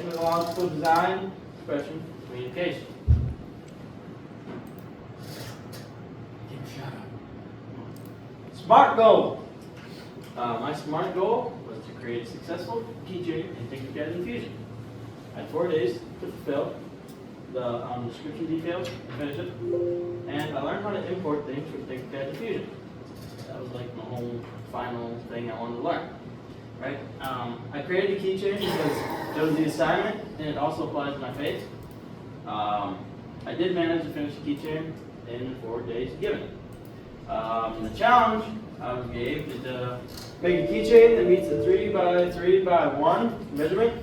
technological design, expression, communication. SMART goal. My SMART goal was to create a successful keychain in Tinkercad Infusion. I had 4 days to fulfill the description details and finish it, and I learned how to import things from Tinkercad Infusion. That was like my whole final thing I wanted to learn. Right? I created a keychain because it was the assignment, and it also applies to my faith. I did manage to finish the keychain in the 4 days given. The challenge I was gave is to make a keychain that meets the 3x3x1 measurement.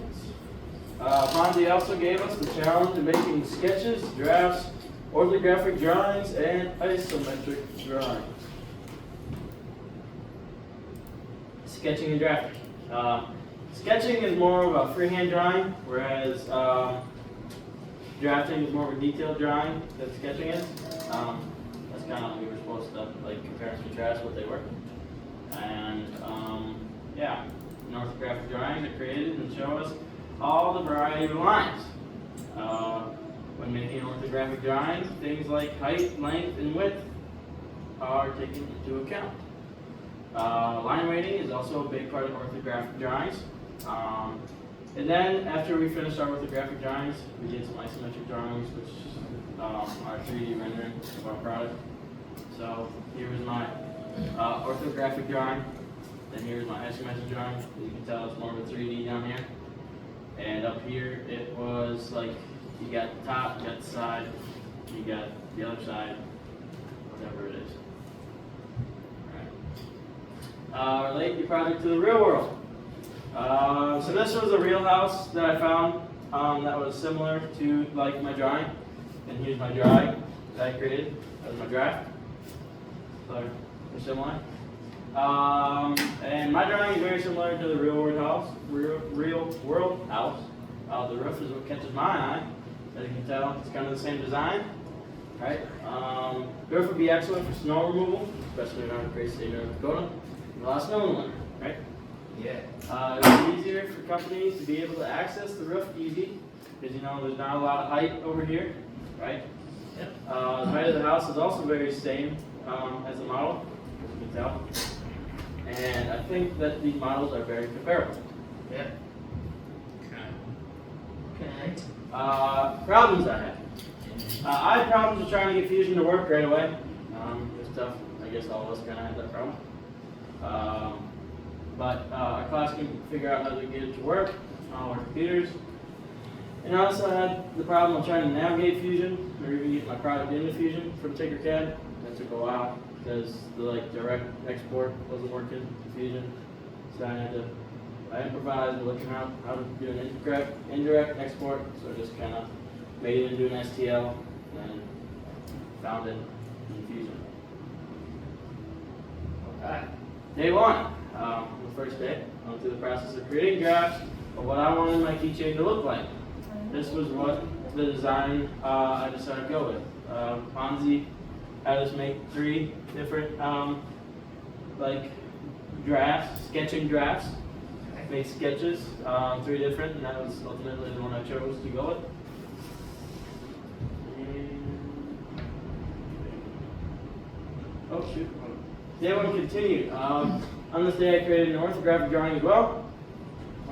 Fonzie also gave us the challenge of making sketches, drafts, orthographic drawings, and isometric drawings. Sketching and drafting. Sketching is more of a freehand drawing, whereas drafting is more of a detailed drawing than sketching is. That's kind of we were supposed to like compare and contrast what they were. And yeah, an orthographic drawing are created and show us all the variety of lines. When making an orthographic drawing, things like height, length, and width are taken into account. Line weighting is also a big part of orthographic drawings. And then after we finished our orthographic drawings, we did some isometric drawings, which are 3D rendering of our product. So here is my orthographic drawing, and here's my isometric drawing. As you can tell, it's more of a 3D down here. And up here, it was like you got the top, you got the side, you got the other side, whatever it is. Relate your project to the real world. So this was a real house that I found that was similar to like my drawing. And here's my drawing that I created as my draft. So they're similar. And my drawing is very similar to the real world house. The roof is what catches my eye. As you can tell, it's kind of the same design. Right? The roof would be excellent for snow removal, especially around the great state of North Dakota. A lot of snow in the winter, right? Yeah. It would be easier for companies to be able to access the roof easy, because you know there's not a lot of height over here, right? Yep. The height of the house is also very same as the model, as you can tell. And I think that these models are very comparable. Yeah. Okay. Problems I had. I had problems with trying to get Fusion to work right away. It's tough. I guess all of us kind of had that problem. But our class can figure out how to get it to work on our computers. And I also had the problem of trying to navigate Fusion, or even get my product into Fusion from Tinkercad. That took a while because the direct export wasn't working to Fusion. So I improvised looking out how to do an indirect export. So I just kind of made it into an STL and found it in Fusion. Okay. Day one, the first day, I went through the process of creating drafts of what I wanted my keychain to look like. This was what the design I decided to go with. Fonzie had us make 3 different drafts, sketching drafts. Made sketches, 3 different, and that was ultimately the one I chose to go with. Oh shoot. Day one continued. On this day I created an orthographic drawing as well,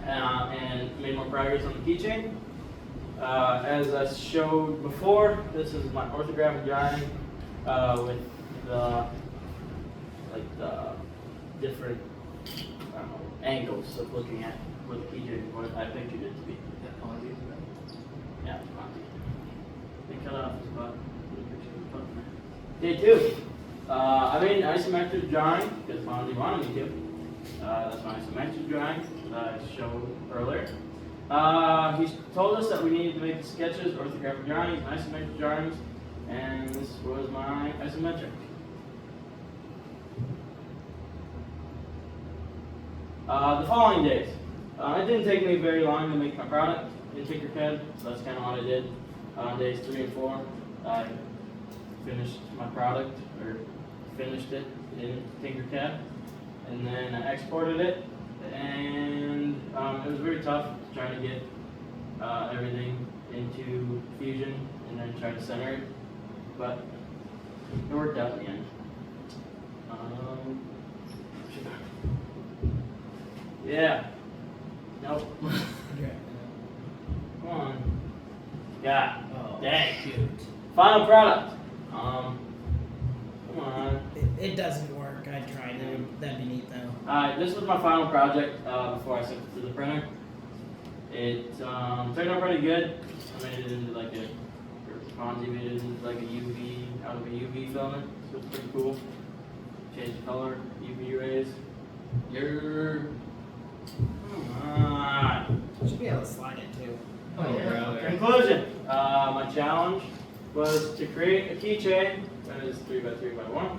and made more progress on the keychain. As I showed before, this is my orthographic drawing with the different angles of looking at what the keychain is, what I pictured it to be. Yeah, they cut off his butt. Day 2. I made an isometric drawing because Fonzie wanted me to. That's my isometric drawing that I showed earlier. He told us that we needed to make sketches, orthographic drawings, isometric drawings, and this was my isometric. The following days. It didn't take me very long to make my product in Tinkercad, so that's kind of what I did. Days 3 and 4, I finished my product, or finished it in Tinkercad, and then I exported it, and it was very tough trying to get everything into Fusion and then try to center it, but it worked out in the end. Yeah. Nope. Come on. Yeah. Oh, Dang. shoot. Final product. Come on. It doesn't work. I tried it. That'd be neat though. Alright, this was my final project before I sent it to the printer. It turned out pretty good. I made it into like a Ponzi made it into like a UV out of a UV filament, so it's pretty cool. Changed the color, UV rays. Come on. Should be able to slide it too. Oh, yeah. Conclusion. My challenge was to create a keychain that is 3x3x1.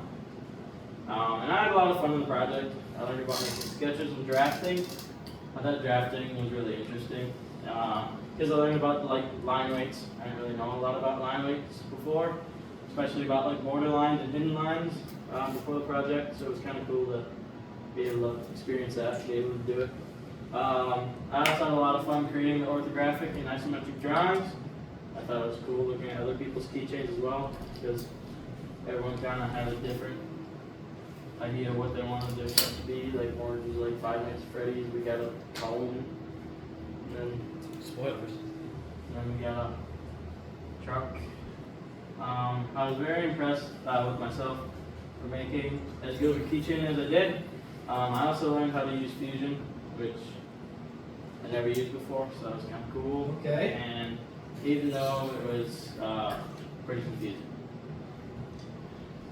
And I had a lot of fun in the project. I learned about making sketches and drafting. I thought drafting was really interesting because I learned about like line weights. I didn't really know a lot about line weights before, especially about like border lines and hidden lines before the project. So it was kind of cool to be able to experience that, be able to do it. I also had a lot of fun creating the orthographic and isometric drawings. I thought it was cool looking at other people's keychains as well because everyone kind of had a different idea of what they wanted their stuff to be. Like orange was like Five Nights at Freddy's. We got a cone, and then Spoilers. we got a truck. I was very impressed with myself for making as good of a keychain as I did. I also learned how to use Fusion, which I never used before, so that was kind of cool. Okay. And even though it was pretty confusing.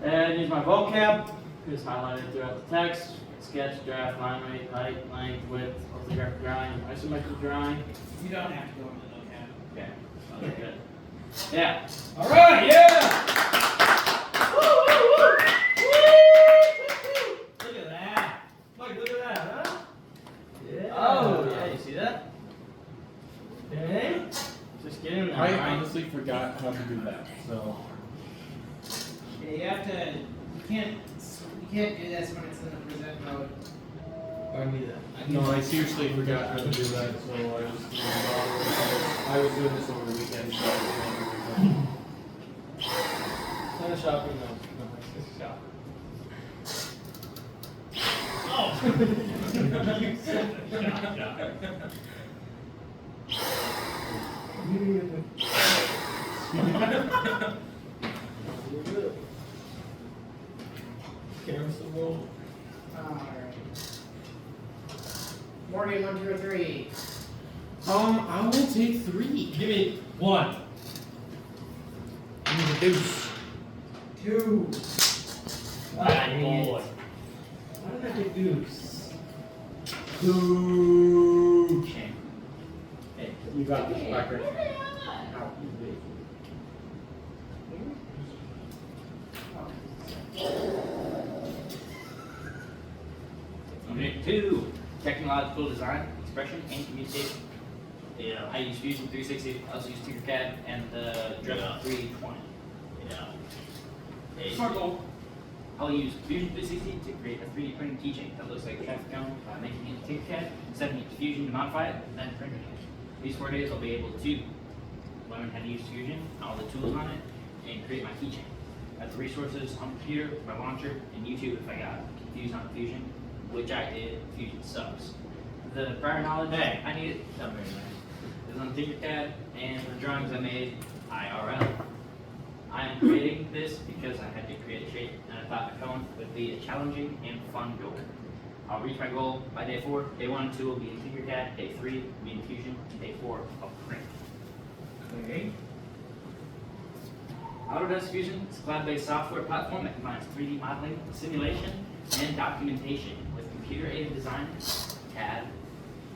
And use my vocab. Just highlighted throughout the text, sketch, draft, line weight, height, length, width, orthographic drawing, isometric drawing. You don't have to go into the locale. Okay, sounds good. Yeah. All right, yeah. Woo, woo, woo! Woo! Look at that. Mike, look at that, huh? Yeah. Oh, yeah, you see that? Okay. Just get in there. I right? honestly forgot how to do that, so. Yeah, you have to. You can't do this when it's in the present mode. I need that. No, I seriously forgot how to do that, so I was doing this over the weekend. So Kind of shopping though. No, it's shopping. Camera still rolling? Alright. Morgan, 1, 2, or 3. I will take 3. Give me 1. I need a deuce. 2. Bad boy. Why did I get deuce? 2. Shame. Hey, You got this, Becker. ow, you big. Unit 2, technological design, expression, and communication. Yeah. I use Fusion 360, I also use Tinkercad and the Dremel Yeah. 320. Yeah. Smart goal. I'll use Fusion 360 to create a 3D printed keychain that looks like a traffic cone by making it in Tinkercad, sending it to Fusion to modify it, and then printing it. These 4 days I'll be able to learn how to use Fusion, all the tools on it, and create my keychain. I have the resources on the computer, my launcher, and YouTube if I got confused on Fusion, which I did. Fusion sucks. The prior knowledge I needed, not very nice, is on Tinkercad, and the drawings I made IRL. I am creating this because I had to create a shape, and I thought a cone would be a challenging and fun goal. I'll reach my goal by day 4. Day 1 and 2 will be in Tinkercad, day 3 will be in Fusion, and day 4 I'll print. Okay. Autodesk Fusion is a cloud-based software platform that combines 3D modeling, simulation, and documentation with computer-aided design, CAD,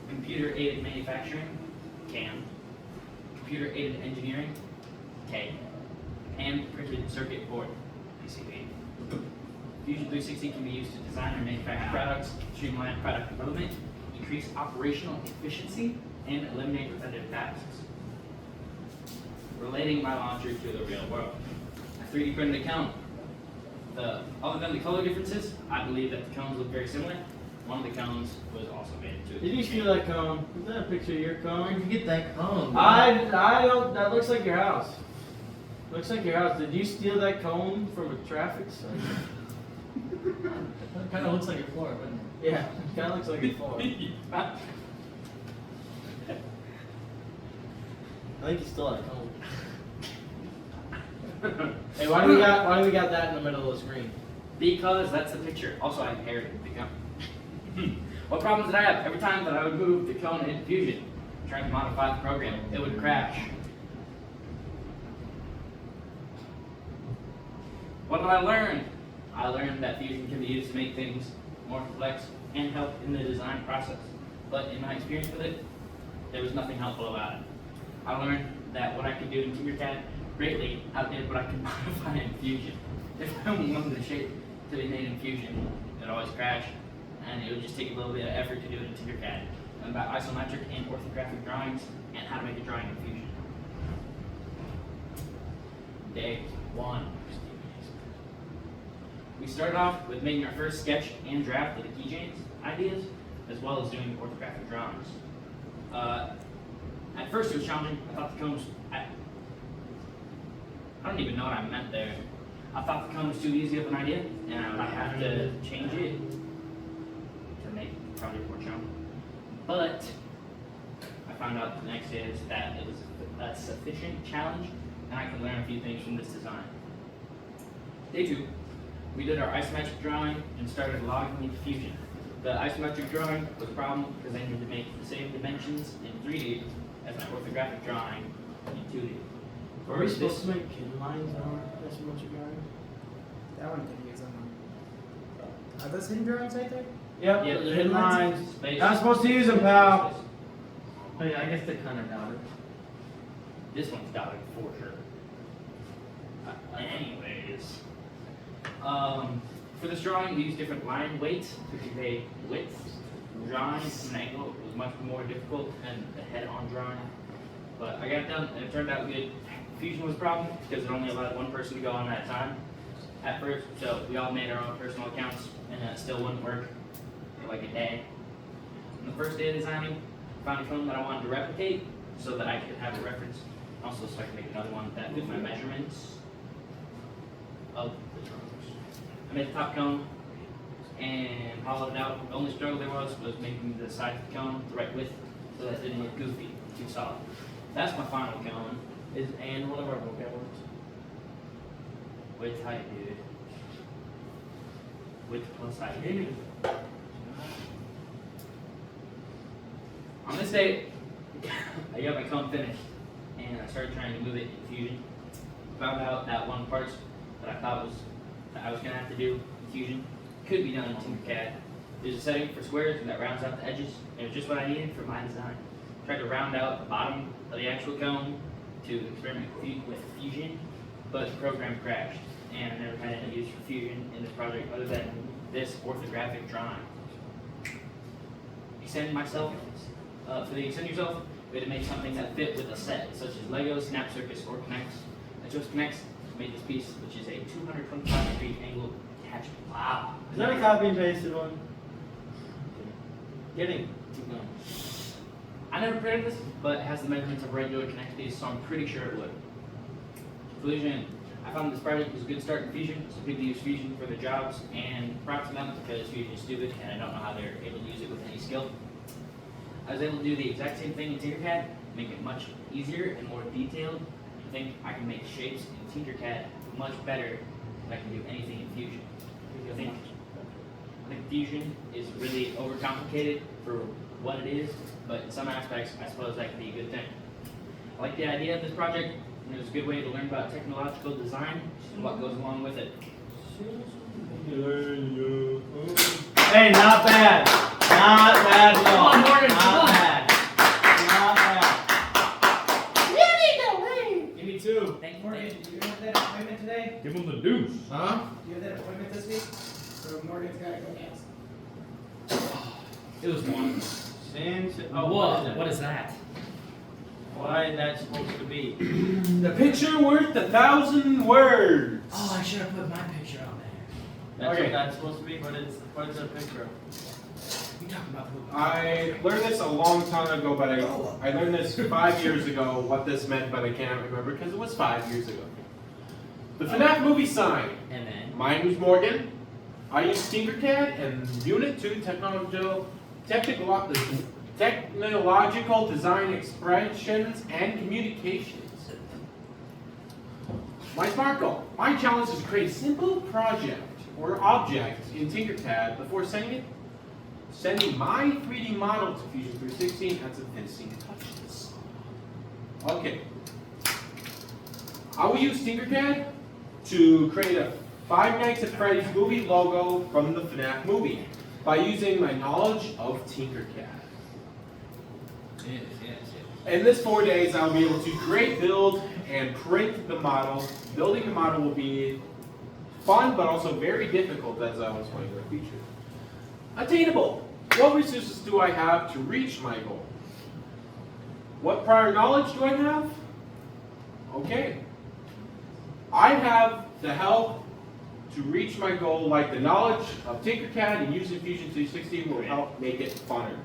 computer-aided manufacturing, CAM, computer-aided engineering, K, and printed circuit board, PCB. Fusion 360 can be used to design and manufacture products, streamline product development, increase operational efficiency, and eliminate repetitive tasks. Relating my launcher to the real world. A 3D printed a cone. Other than the color differences, I believe that the cones look very similar. one of the cones was also made into a Did you keychain. steal that cone? Is that a picture of your Where'd cone? you get that cone? I don't. That looks like your house. Looks like your house. Did you steal that cone from a traffic sign? It kind of looks like your floor, doesn't it? Yeah, kind of looks like a floor. I think you stole that cone. Hey, why do we got that in the middle of the screen? Because that's the picture. Also, I inherited the cone. What problems did I have? Every time that I would move the cone into Fusion, trying to modify the program, it would crash. What did I learn? I learned that Fusion can be used to make things more complex and help in the design process. But in my experience with it, there was nothing helpful about it. I learned that what I could do in Tinkercad greatly outdid what I could modify in Fusion. If I wanted the shape to be made in Fusion, it would always crash, and it would just take a little bit of effort to do it in Tinkercad. And about isometric and orthographic drawings, and how to make a drawing in Fusion. Day 1. We started off with making our first sketch and draft of the keychains ideas, as well as doing orthographic drawings. At first it was challenging. I thought the cone was, I don't even know what I meant there. I thought the cone was too easy of an idea, and I would have to change it to make the project more challenging. But I found out the next day is that it was a sufficient challenge, and I could learn a few things from this design. Day 2. We did our isometric drawing and started logging into Fusion. The isometric drawing was a problem because I needed to make the same dimensions in 3D as my orthographic drawing in 2D. Were we supposed to make hidden lines on our isometric drawing? That one could use them. Are those hidden drawings right there? Yep, Yeah, the the hidden lines. Space. Not supposed to use them, pal. Oh yeah, I guess they kind of doubt it. This one's dotted for sure. Anyways, for this drawing, we used different line weights to convey width. Drawing from an angle was much more difficult than the head-on drawing, but I got it done, and it turned out good. Fusion was a problem because it only allowed one person to go on at a time at first, so we all made our own personal accounts, and it still wouldn't work for like a day. On the first day of designing, I found a cone that I wanted to replicate so that I could have a reference, also so I could make another one that fit my measurements of the drawings. I made the top cone and hollowed it out. The only struggle there was making the side of the cone the right width so that it didn't look goofy, too solid. That's my final cone. Is and one of our vocab words? Width, height, dude. Width plus height. On this day, I got my cone finished, and I started trying to move it in Fusion. Found out that one part that I thought was that I was gonna have to do in Fusion could be done in Tinkercad. There's a setting for squares that rounds out the edges, and it was just what I needed for my design. Tried to round out the bottom of the actual cone to experiment with Fusion, but the program crashed, and I never had any use for Fusion in this project other than this orthographic drawing. Extend myself. For the extend yourself, we had to make something that fit with a set, such as Lego, Snap Circus, or Connects. I chose Connects to make this piece, which is a 225-degree angle attachment. Wow. Is that a copy and pasted one? Kidding. Keep going. I never printed this, but it has the measurements of a regular Connect piece, so I'm pretty sure it would. Fusion. I found this project was a good start in Fusion, so people use Fusion for their jobs, and props to them because Fusion is stupid, and I don't know how they're able to use it with any skill. I was able to do the exact same thing in Tinkercad, make it much easier and more detailed. I think I can make shapes in Tinkercad much better than I can do anything in Fusion. I think Fusion is really overcomplicated for what it is, but in some aspects, I suppose that could be a good thing. I like the idea of this project, and it was a good way to learn about technological design and what goes along with it. Hey, not bad. Not bad at all. Come on, Morgan, Not come on. bad. Not bad. Give me two. Thank you. Morgan, do you have that appointment today? Give him the deuce. Huh? Do you have that appointment this week? So Morgan's gotta go next. It was one. What is that? Why is that supposed to be? The picture worth 1,000 words. Oh, I should have put my picture on there. That's Okay. what that's supposed to be, but it's a picture of. We talking about the movie. I learned this a long time ago, but I learned this 5 years ago, what this meant, but I can't remember because it was 5 years ago. The FNAF movie sign. And then. My name's Morgan. I use Tinkercad and Unit 2 technological design expressions and communications. My SMART goal. My challenge is to create a simple project or object in Tinkercad before sending my 3D model to Fusion 360 and some finishing touches. Okay. I will use Tinkercad to create a Five Nights at Freddy's movie logo from the FNAF movie by using my knowledge of Tinkercad. Yes. In this 4 days, I'll be able to create, build, and print the model. Building the model will be fun, but also very difficult, as I was going to feature. Attainable. What resources do I have to reach my goal? What prior knowledge do I have? Okay. I have the help to reach my goal, like the knowledge of Tinkercad and using Fusion 360 will help make it funner.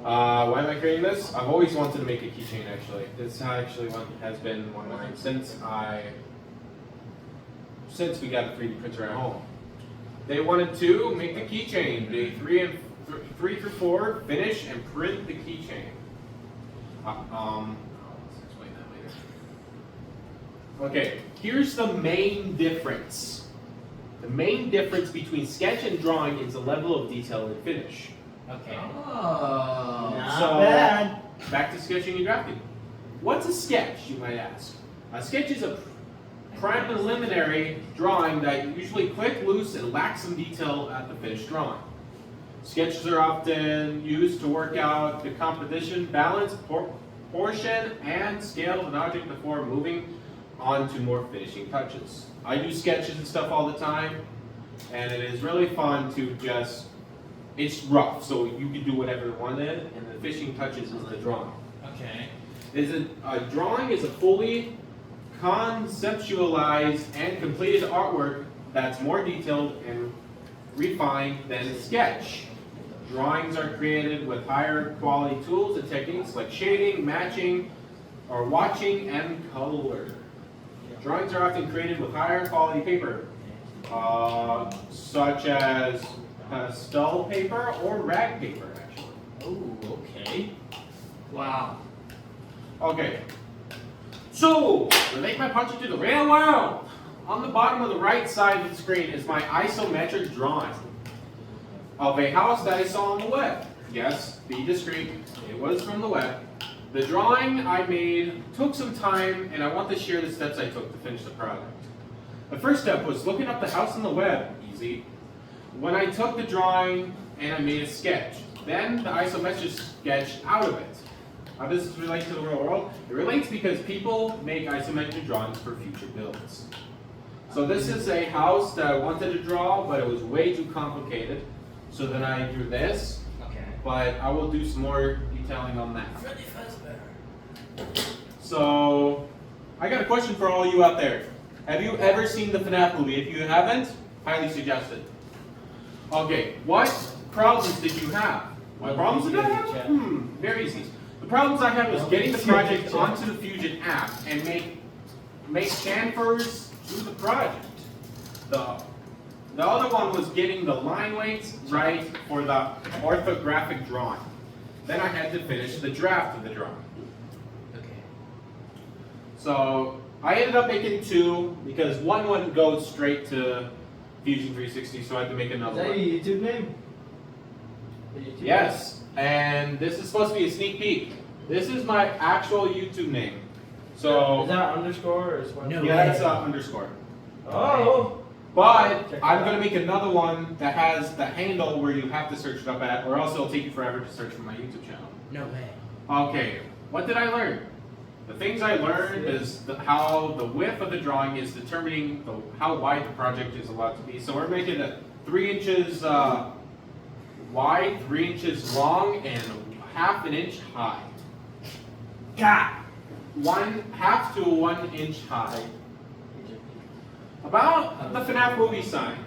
Why am I creating this? I've always wanted to make a keychain, actually. This actually has been one of mine since we got a 3D printer at home. They wanted to make the keychain. Day 3 through 4, finish and print the keychain. I'll explain that later. Okay, here's the main difference. The main difference between sketch and drawing is the level of detail and finish. Okay. Oh. Not So, bad. back to sketching and drafting. What's a sketch, you might ask? A sketch is a preliminary drawing that usually quick, loose, and lacks some detail at the finished drawing. Sketches are often used to work out the composition, balance, proportion, and scale of an object before moving on to more finishing touches. I do sketches and stuff all the time, and it is really fun to just, it's rough, so you can do whatever you want in it, and the finishing touches is the drawing. Okay. A drawing is a fully conceptualized and completed artwork that's more detailed and refined than a sketch. Drawings are created with higher quality tools and techniques like shading, matching, or watching, and color. Drawings are often created with higher quality paper, such as pastel paper or rag paper, actually. Oh, okay. Wow. Okay. So, relate my project to the real world. On the bottom of the right side of the screen is my isometric drawing of a house that I saw on the web. Yes, be discreet, it was from the web. The drawing I made took some time, and I want to share the steps I took to finish the project. The first step was looking up the house on the web, easy. When I took the drawing and I made a sketch, then the isometric sketch out of it. How does this relate to the real world? It relates because people make isometric drawings for future builds. So this is a house that I wanted to draw, but it was way too complicated. So then I drew this, Okay. but I will do some more detailing on that. So, I got a question for all you out there. Have you ever seen the FNAF movie? If you haven't, highly suggest it. Okay, what problems did you have? What problems did I have? Very easy. The problems I had was getting the project onto the Fusion app and make chamfers do the project. The other one was getting the line weights right for the orthographic drawing. Then I had to finish the draft of the drawing. Okay. So I ended up making 2 because one wouldn't go straight to Fusion 360, so I had to make Is another that one. your YouTube name? Your YouTube Yes, and this is supposed to be a sneak peek. This is my actual YouTube name. name? So Is that underscore or is what? No. yeah, that's underscore. Oh. But I'm gonna make another one that has the handle where you have to search it up at, or else it'll take you forever to search for my YouTube channel. No way. Okay, what did I learn? The things I learned is how the width of the drawing is determining how wide the project is allowed to be. So we're making it 3 inches wide, 3 inches long, and half an inch high. God. 1/2 to 1 inch high. About the FNAF movie sign.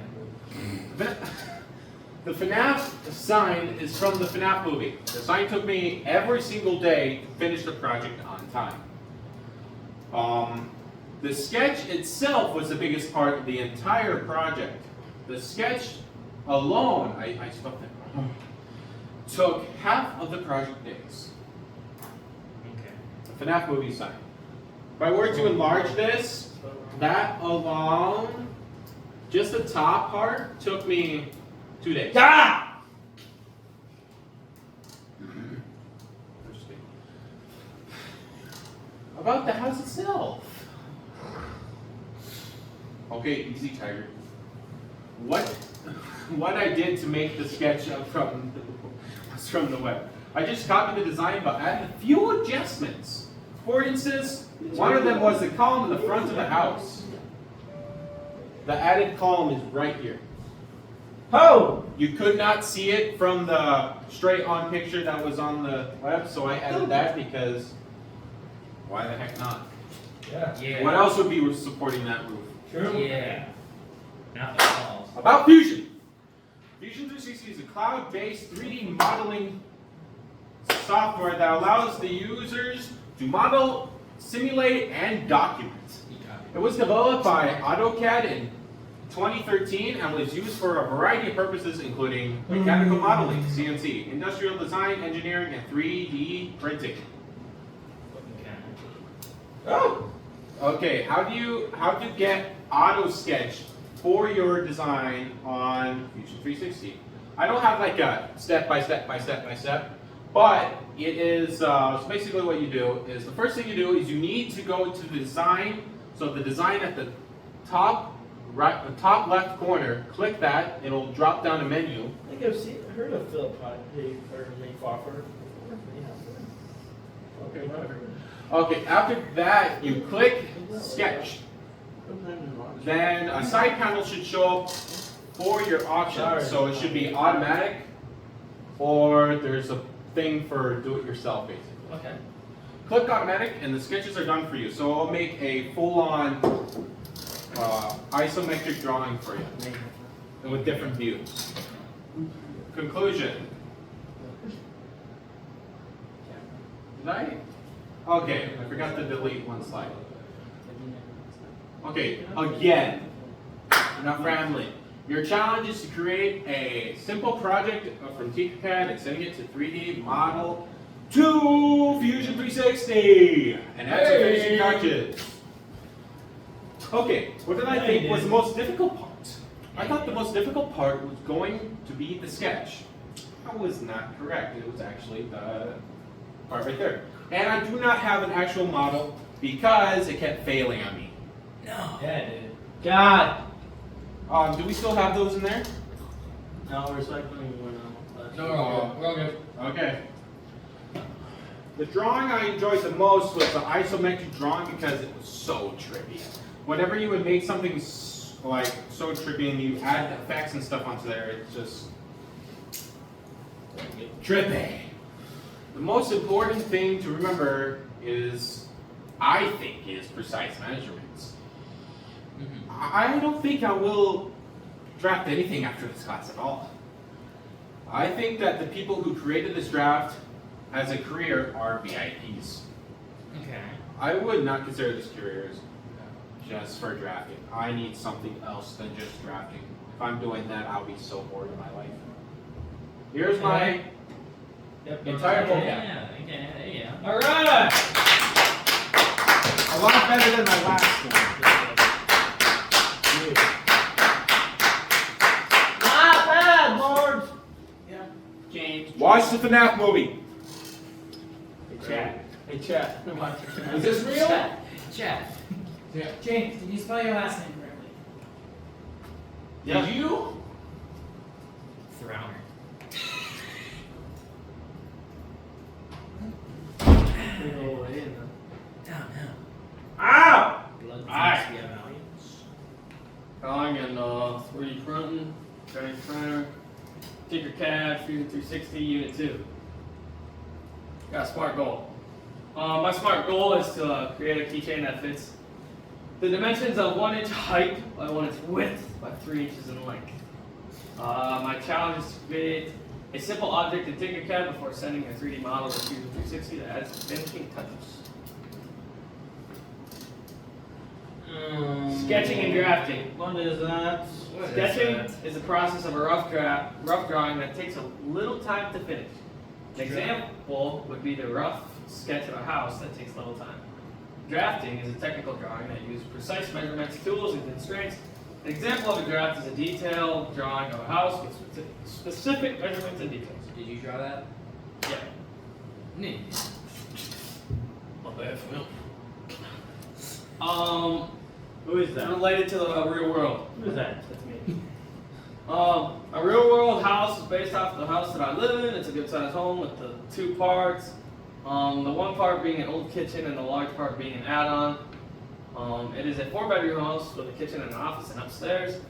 The FNAF sign is from the FNAF movie. The sign took me every single day to finish the project on time. The sketch itself was the biggest part of the entire project. The sketch alone, I stopped it, took half of the project days. Okay. The FNAF movie sign. If I were to enlarge this, that alone, just the top part, took me 2 days. Ah! About the house itself. Okay, easy, Tiger. What I did to make the sketch was from the web. I just copied the design but added a few adjustments. For instance, one of them was the column in the front of the house. The added column is right here. Oh! You could not see it from the straight-on picture that was on the web, so I added that because why the heck not? Yeah. Yeah. What else would be supporting that roof? True. Yeah. Not the walls. About Fusion. Fusion 360 is a cloud-based 3D modeling software that allows the users to model, simulate, and document. It was developed by AutoCAD in 2013 and was used for a variety of purposes including mechanical modeling, CNC, industrial design, engineering, and 3D printing. Oh! Okay, how do you get AutoSketch for your design on Fusion 360? I don't have like a step by step, but it is so basically what you do is the first thing you do is you need to go to the design. So the design at the top right, the top left corner, click that. It'll drop down a menu. I think I've heard of Philip Mayfoffer. Okay, whatever. Okay, after that you click Sketch. Then a side panel should show up for your options. So it should be automatic, or there's a thing for do-it-yourself basically. Okay. Click automatic and the sketches are done for you. So I'll make a full-on isometric drawing for you with different views. Conclusion. Did I? Okay, I forgot to delete one slide. Okay, again, not rambling. Your challenge is to create a simple project from Tinkercad and sending it to 3D model to Fusion 360 and add some finishing touches. Okay, what did I think was the most difficult part? I thought the most difficult part was going to be the sketch. That was not correct. It was actually the part right there. And I do not have an actual model because it kept failing on me. No. Yeah, it did. God! Do we still have those in there? No, we're cycling one out. No, we're all good. Okay. The drawing I enjoyed the most was the isometric drawing because it was so trippy. Whenever you would make something like so trippy and you add effects and stuff onto there, it's just trippy. The most important thing to remember is, I think, is precise measurements. I don't think I will draft anything after this class at all. I think that the people who created this draft as a career are VIPs. Okay. I would not consider this career as just for drafting. I need something else than just drafting. If I'm doing that, I'll be so bored in my life. Here's my entire vocab. Yeah. Alright! A lot better than my last one. Not bad, Lord! James. Watch the FNAF movie. Hey, chat. Is this real? Chat. James, did you spell your last name correctly? Did you? Throwner. Ow! Alright. Drawing and 3D printing, Giant Printer, Tinkercad, Fusion 360, Unit 2. Got a SMART goal. My SMART goal is to create a keychain that fits the dimensions of 1 inch height by 1 inch width by 3 inches in length. My challenge is to create a simple object in Tinkercad before sending a 3D model to Fusion 360 to add some finishing touches. Sketching and drafting. What is that? Sketching is the process of a rough drawing that takes a little time to finish. An example would be the rough sketch of a house that takes little time. Drafting is a technical drawing that uses precise measurements, tools, and constraints. An example of a draft is a detailed drawing of a house with specific measurements and details. Did you draw that? Yeah. Neat. Not bad for me. Who is that? Related to the real world. Who is that? That's me. A real world house is based off the house that I live in. It's a good sized home with the two parts. The one part being an old kitchen and the large part being an add-on. It is a 4-bedroom house with a kitchen and an office and upstairs.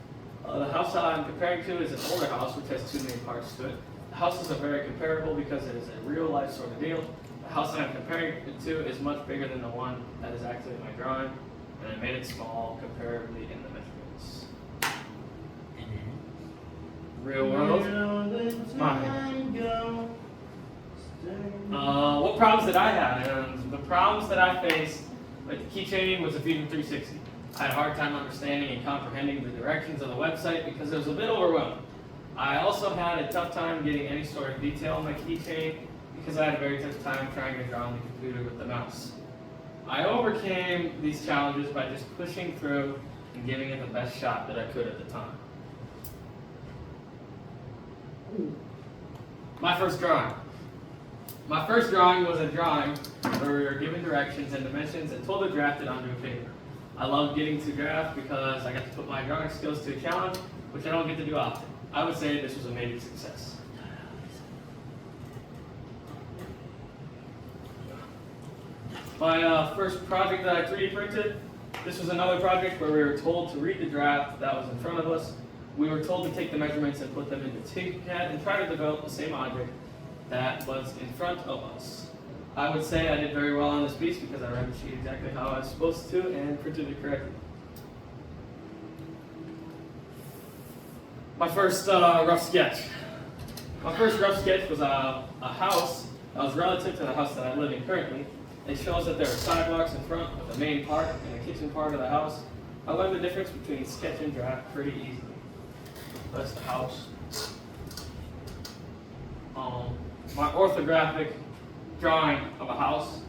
The house that I'm comparing to is an older house which has 2 main parts to it. The houses are very comparable because it is a real life sort of deal. The house that I'm comparing it to is much bigger than the one that is actually in my drawing, and I made it small comparably in the measurements. Real world. Mine. What problems did I have? And the problems that I faced with the keychain was the Fusion 360. I had a hard time understanding and comprehending the directions of the website because it was a bit overwhelming. I also had a tough time getting any sort of detail on my keychain because I had a very tough time trying to draw on the computer with the mouse. I overcame these challenges by just pushing through and giving it the best shot that I could at the time. My first drawing. My first drawing was a drawing where we were given directions and dimensions and told to draft it onto a paper. I love getting to draft because I got to put my drawing skills to a challenge, which I don't get to do often. I would say this was a major success. My first project that I 3D printed, this was another project where we were told to read the draft that was in front of us. We were told to take the measurements and put them into Tinkercad and try to develop the same object that was in front of us. I would say I did very well on this piece because I read the sheet exactly how I was supposed to and printed it correctly. My first rough sketch. My first rough sketch was a house that was relative to the house that I live in currently. It shows that there are sidewalks in front with the main part and the kitchen part of the house. I learned the difference between sketch and draft pretty easily. That's the house. My orthographic drawing of a house.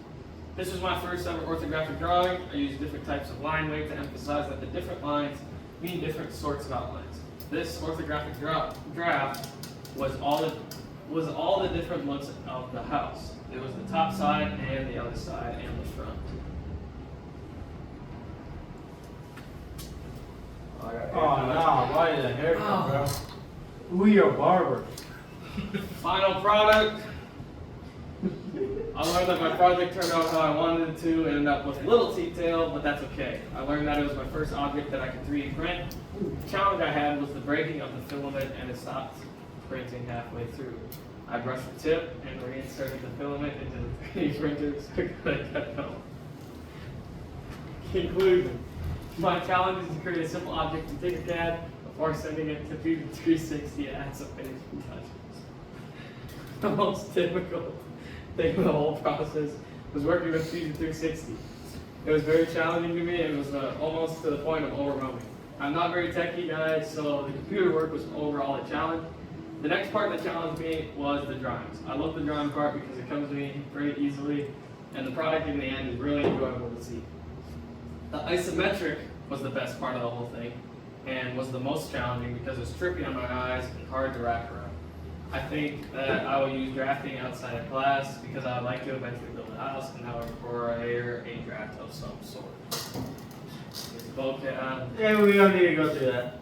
This was my first ever orthographic drawing. I used different types of line weight to emphasize that the different lines mean different sorts of outlines. This orthographic draft was all the different looks of the house. It was the top side and the other side and the front. Oh no, why is the hair come, bro? Who your barber? Final product. I learned that my project turned out how I wanted it to, ended up with little detail, but that's okay. I learned that it was my first object that I could 3D print. The challenge I had was the breaking of the filament and it stopped printing halfway through. I brushed the tip and reinserted the filament into the 3D printer so I kept going. Conclusion. My challenge is to create a simple object in Tinkercad before sending it to Fusion 360 and add some finishing touches. The most difficult thing of the whole process was working with Fusion 360. It was very challenging to me and it was almost to the point of overwhelming. I'm not very techy guy, so the computer work was overall a challenge. The next part that challenged me was the drawings. I love the drawing part because it comes to me very easily and the product in the end is really enjoyable to see. The isometric was the best part of the whole thing and was the most challenging because it's trippy on my eyes and hard to wrap around. I think that I will use drafting outside of class because I would like to eventually build a house and I would require a draft of some sort. It's okay. Yeah, we don't need to go through that.